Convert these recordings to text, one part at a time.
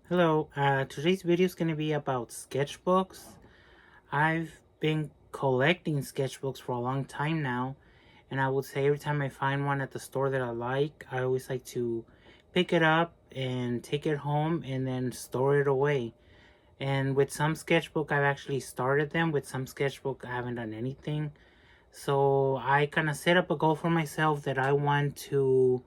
Hello, today's video is going to be about sketchbooks. I've been collecting sketchbooks for a long time now, and I would say every time I find one at the store that I like, I always like to pick it up and take it home and then store it away. And with some sketchbook, I've actually started them. With some sketchbook, I haven't done anything. So I kind of set up a goal for myself that I want to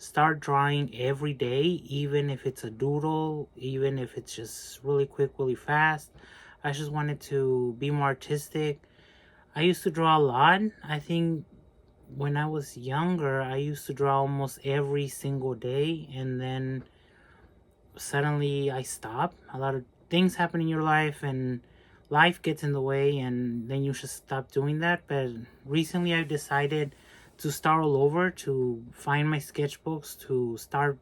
start drawing every day, even if it's a doodle, even if it's just really quick, really fast. I just wanted to be more artistic. I used to draw a lot. I think when I was younger, I used to draw almost every single day, and then suddenly I stopped. A lot of things happen in your life, and life gets in the way, and then you should stop doing that. But recently I've decided to start all over, to find my sketchbooks, to start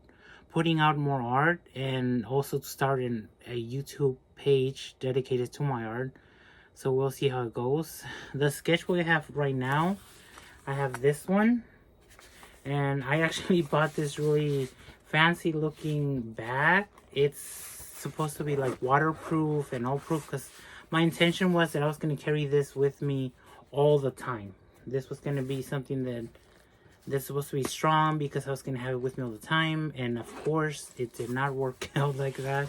putting out more art, and also to start a YouTube page dedicated to my art. So we'll see how it goes. The sketchbook I have right now, I have this one, and I actually bought this really fancy looking bag. It's supposed to be like waterproof and all proof, because my intention was that I was going to carry this with me all the time. This was going to be something that's supposed to be strong, because I was going to have it with me all the time, and of course it did not work out like that.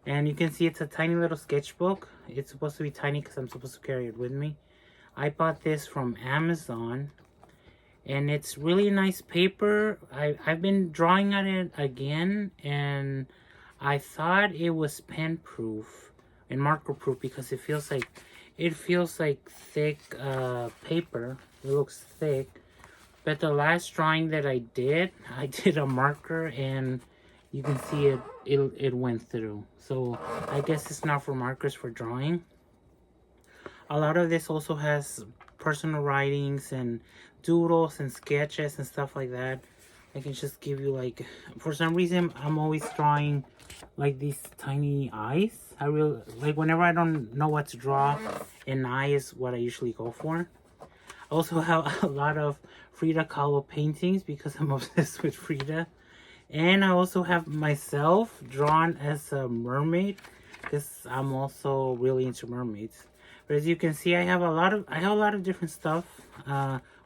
And you can see it's a tiny little sketchbook. It's supposed to be tiny because I'm supposed to carry it with me. I bought this from Amazon, and it's really nice paper. I've been drawing on it again, and I thought it was pen proof and marker proof, because it feels like thick paper. It looks thick. But the last drawing that I did a marker, and you can see it went through. So I guess it's not for markers, for drawing. A lot of this also has personal writings and doodles and sketches and stuff like that. I can just give you, like, for some reason I'm always drawing like these tiny eyes. I really like, whenever I don't know what to draw, an eye is what I usually go for. I also have a lot of Frida Kahlo paintings, because I'm obsessed with Frida. And I also have myself drawn as a mermaid, because I'm also really into mermaids. But as you can see, I have a lot of different stuff.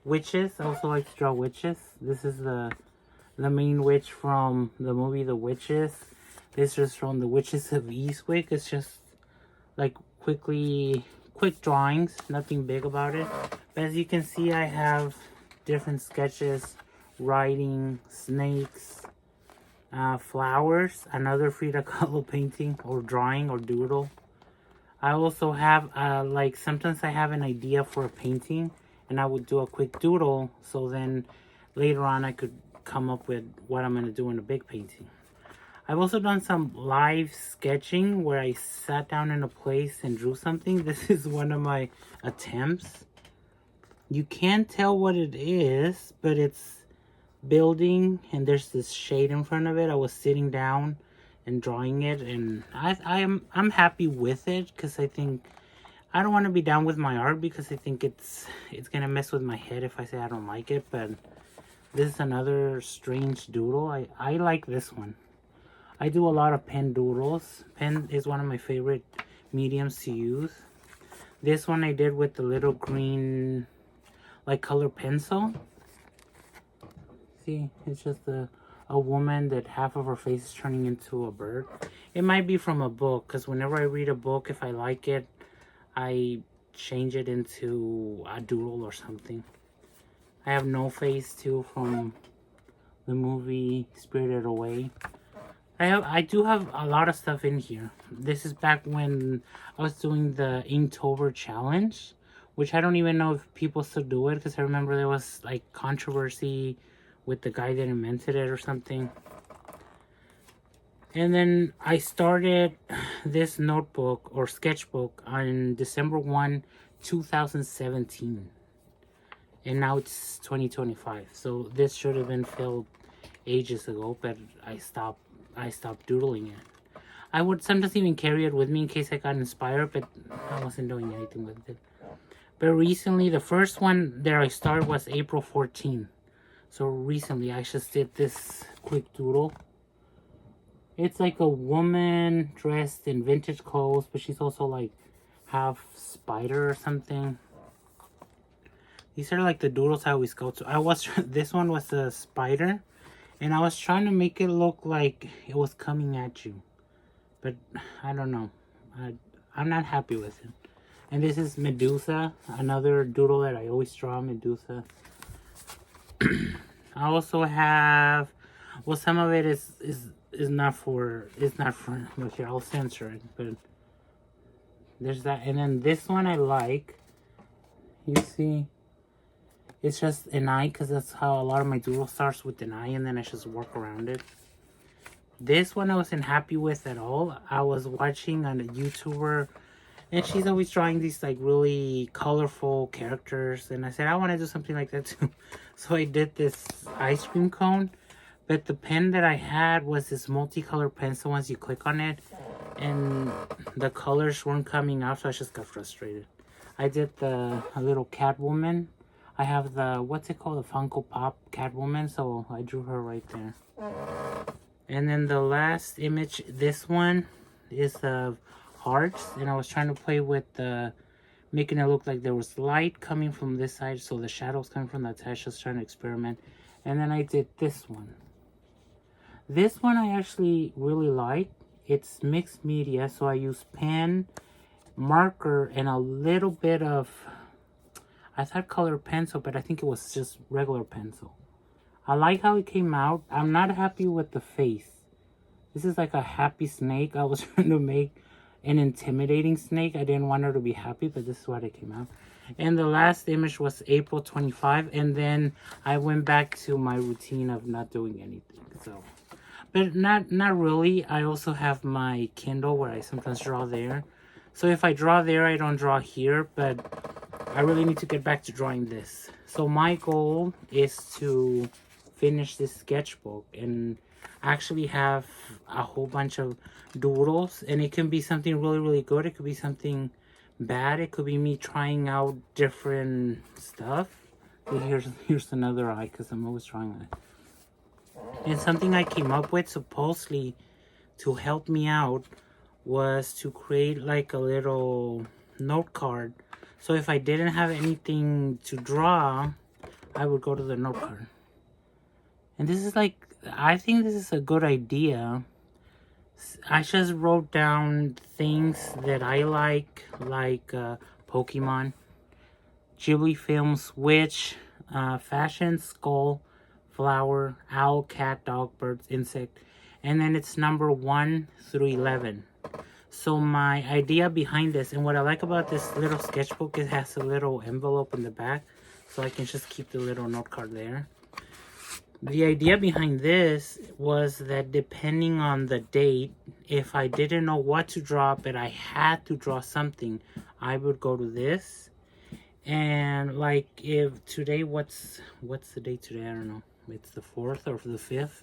Witches. I also like to draw witches. This is the main witch from the movie The Witches. This is from The Witches of Eastwick. It's just like quick drawings, nothing big about it. But as you can see, I have different sketches, writing, snakes, flowers, another Frida Kahlo painting or drawing or doodle. I also have like, sometimes I have an idea for a painting, and I would do a quick doodle, so then later on I could come up with what I'm going to do in a big painting. I've also done some live sketching where I sat down in a place and drew something. This is one of my attempts. You can't tell what it is, but it's building, and there's this shade in front of it. I was sitting down and drawing it, and I'm happy with it, because I think I don't want to be down with my art, because I think it's gonna mess with my head if I say I don't like it. But this is another strange doodle. I like this one. I do a lot of pen doodles. Pen is one of my favorite mediums to use. This one I did with the little green, like, color pencil. See, it's just a woman that half of her face is turning into a bird. It might be from a book, because whenever I read a book, if I like it, I change it into a doodle or something. I have No Face too, from the movie Spirited Away. I do have a lot of stuff in here. This is back when I was doing the Inktober challenge, which I don't even know if people still do it, because I remember there was like controversy with the guy that invented it or something. And then I started this notebook or sketchbook on December 1, 2017. And now it's 2025. So this should have been filled ages ago, but I stopped doodling it. I would sometimes even carry it with me in case I got inspired, but I wasn't doing anything with it. But recently, the first one that I started was April 14. So recently I just did this quick doodle. It's like a woman dressed in vintage clothes, but she's also like half spider or something. These are like the doodles I always go to. This one was a spider, and I was trying to make it look like it was coming at you. But I don't know. I'm not happy with it. And this is Medusa, another doodle that I always draw, Medusa. I also have, well, some of it is not for, look here, I'll censor it, but there's that. And then this one I like, you see, it's just an eye, because that's how a lot of my doodle starts, with an eye, and then I just work around it. This one I wasn't happy with at all. I was watching on a YouTuber, and she's always drawing these like really colorful characters, and I said I want to do something like that too. So I did this ice cream cone, but the pen that I had was this multicolored pencil. Once you click on it, and the colors weren't coming out, so I just got frustrated. I did a little Catwoman. I have the, what's it called, the Funko Pop Catwoman, so I drew her right there. And then the last image, this one is of hearts, and I was trying to play with making it look like there was light coming from this side, so the shadows coming from that side. Just trying to experiment. And then I did this one. This one I actually really like. It's mixed media, so I use pen, marker, and a little bit of, I thought colored pencil, but I think it was just regular pencil. I like how it came out. I'm not happy with the face. This is like a happy snake. I was trying to make an intimidating snake. I didn't want her to be happy, but this is what it came out. And the last image was April 25, and then I went back to my routine of not doing anything. So, but not really. I also have my Kindle where I sometimes draw there. So if I draw there, I don't draw here, but I really need to get back to drawing this. So my goal is to finish this sketchbook and actually have a whole bunch of doodles, and it can be something really good. It could be something bad. It could be me trying out different stuff. Here's another eye, because I'm always trying that. And something I came up with supposedly to help me out was to create like a little note card. So if I didn't have anything to draw, I would go to the note card. And this is like, I think this is a good idea. I just wrote down things that I like Pokemon, Ghibli films, witch, fashion, skull, flower, owl, cat, dog, birds, insect. And then it's number 1 through 11. So my idea behind this, and what I like about this little sketchbook, it has a little envelope in the back, so I can just keep the little note card there. The idea behind this was that depending on the date, if I didn't know what to draw, but I had to draw something, I would go to this. And like, if today, what's the date today? I don't know. It's the 4th or the 5th.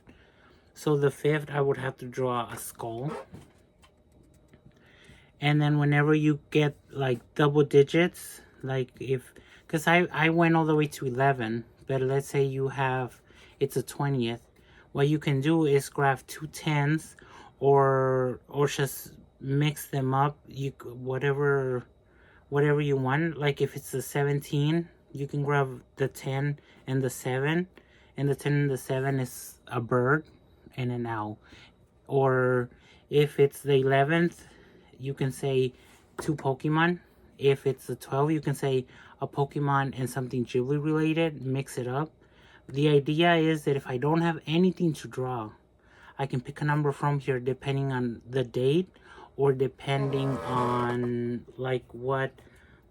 So the 5th, I would have to draw a skull. And then whenever you get like double digits, like because I went all the way to 11, but let's say you have, it's a 20th, what you can do is grab 2 10s or just mix them up. Whatever you want. Like if it's a 17, you can grab the 10 and the 7, and the 10 and the 7 is a bird and an owl. Or if it's the 11th, you can say 2 Pokemon. If it's the 12, you can say a Pokemon and something Ghibli related, mix it up. The idea is that if I don't have anything to draw, I can pick a number from here depending on the date, or depending on like what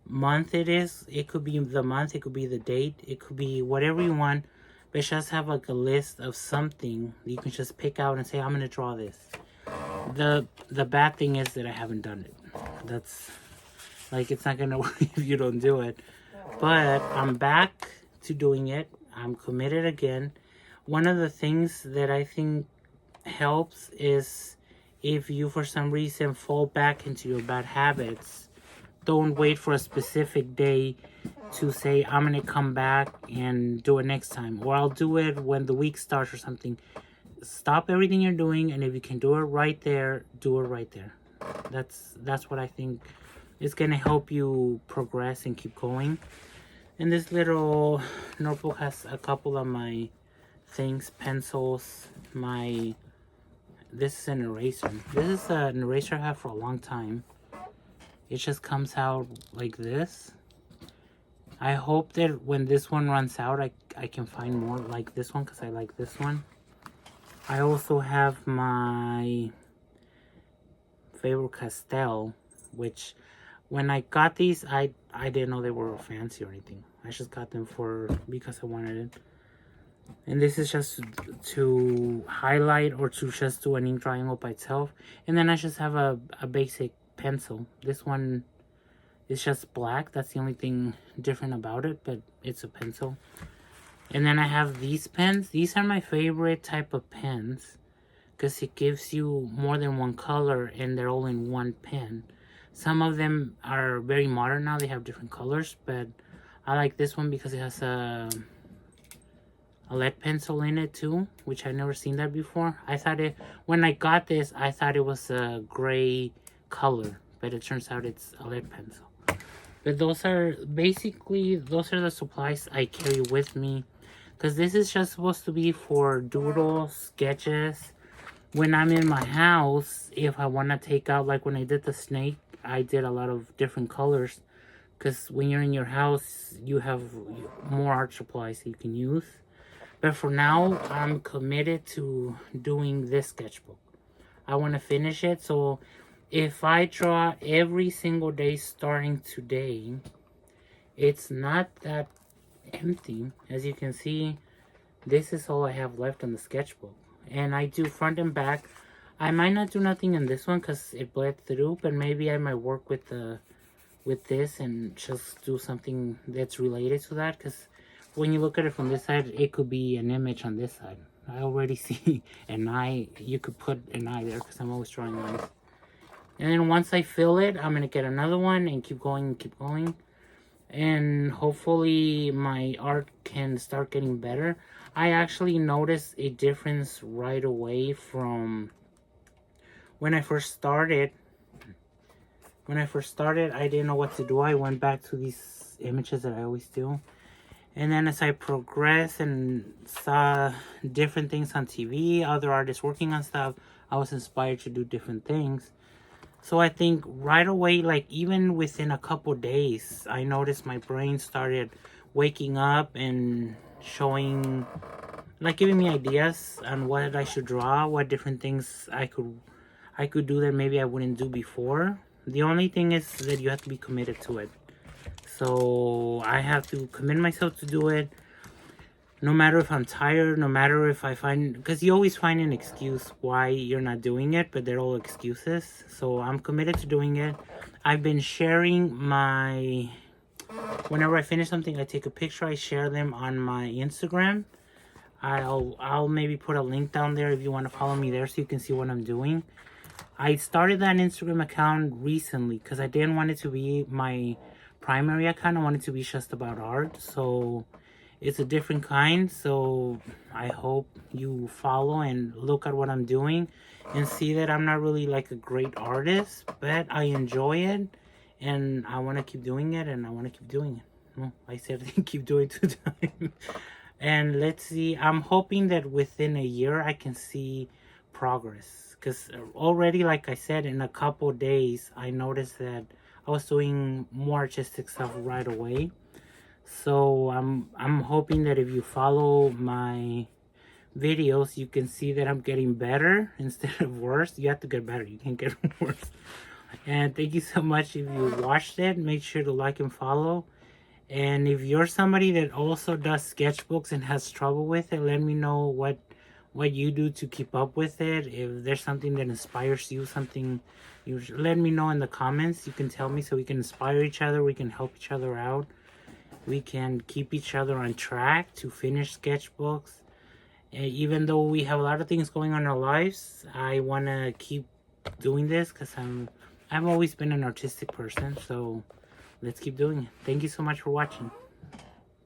month it is. It could be the month, it could be the date, it could be whatever you want, but just have like a list of something you can just pick out and say, I'm gonna draw this. The bad thing is that I haven't done it. That's like, it's not gonna work if you don't do it. But I'm back to doing it. I'm committed again. One of the things that I think helps is if you for some reason fall back into your bad habits, don't wait for a specific day to say, I'm gonna come back and do it next time, or I'll do it when the week starts or something. stop everything you're doing, and if you can do it right there, do it right there. That's what I think is gonna help you progress and keep going. And this little notebook has a couple of my things, pencils, this is an eraser. This is an eraser I have for a long time. It just comes out like this. I hope that when this one runs out, I can find more like this one, because I like this one. I also have my Faber-Castell, which when I got these, I didn't know they were fancy or anything. I just got them because I wanted it. And this is just to highlight or to just do an ink drawing all by itself. And then I just have a basic pencil. This one is just black. That's the only thing different about it, but it's a pencil. And then I have these pens. These are my favorite type of pens because it gives you more than one color and they're all in one pen. Some of them are very modern now. They have different colors, but I like this one because it has a lead pencil in it too, which I've never seen that before. When I got this, I thought it was a gray color, but it turns out it's a lead pencil. But those are the supplies I carry with me, because this is just supposed to be for doodles, sketches. When I'm in my house, if I want to take out, like when I did the snake, I did a lot of different colors, because when you're in your house, you have more art supplies that you can use. But for now, I'm committed to doing this sketchbook. I want to finish it, so if I draw every single day starting today, it's not that empty. As you can see, this is all I have left on the sketchbook. And I do front and back. I might not do nothing in this one because it bled through, but maybe I might work with this and just do something that's related to that, because when you look at it from this side, it could be an image on this side. I already see an eye. You could put an eye there because I'm always drawing eyes. And then once I fill it, I'm going to get another one and keep going and keep going. And hopefully my art can start getting better. I actually noticed a difference right away from when I first started. When I first started, I didn't know what to do. I went back to these images that I always do. And then as I progressed and saw different things on TV, other artists working on stuff, I was inspired to do different things. So I think right away, like even within a couple days, I noticed my brain started waking up and showing, like giving me ideas on what I should draw, what different things I could do that maybe I wouldn't do before. The only thing is that you have to be committed to it. So I have to commit myself to do it, no matter if I'm tired, no matter if I find, because you always find an excuse why you're not doing it, but they're all excuses. So I'm committed to doing it. I've been sharing whenever I finish something, I take a picture, I share them on my Instagram. I'll maybe put a link down there if you want to follow me there so you can see what I'm doing. I started that Instagram account recently because I didn't want it to be my primary account. I wanted to be just about art, so it's a different kind. So I hope you follow and look at what I'm doing and see that I'm not really like a great artist, but I enjoy it and I want to keep doing it, and I want to keep doing it. Well, I said keep doing it 2 times. And let's see, I'm hoping that within a year I can see progress, because already, like I said, in a couple days I noticed that I was doing more artistic stuff right away. So I'm hoping that if you follow my videos, you can see that I'm getting better instead of worse. You have to get better, you can't get worse. And thank you so much if you watched it. Make sure to like and follow. And if you're somebody that also does sketchbooks and has trouble with it, let me know what you do to keep up with it. If there's something that inspires you, let me know in the comments. You can tell me so we can inspire each other, we can help each other out, we can keep each other on track to finish sketchbooks. And even though we have a lot of things going on in our lives, I want to keep doing this because I've always been an artistic person. So let's keep doing it. Thank you so much for watching.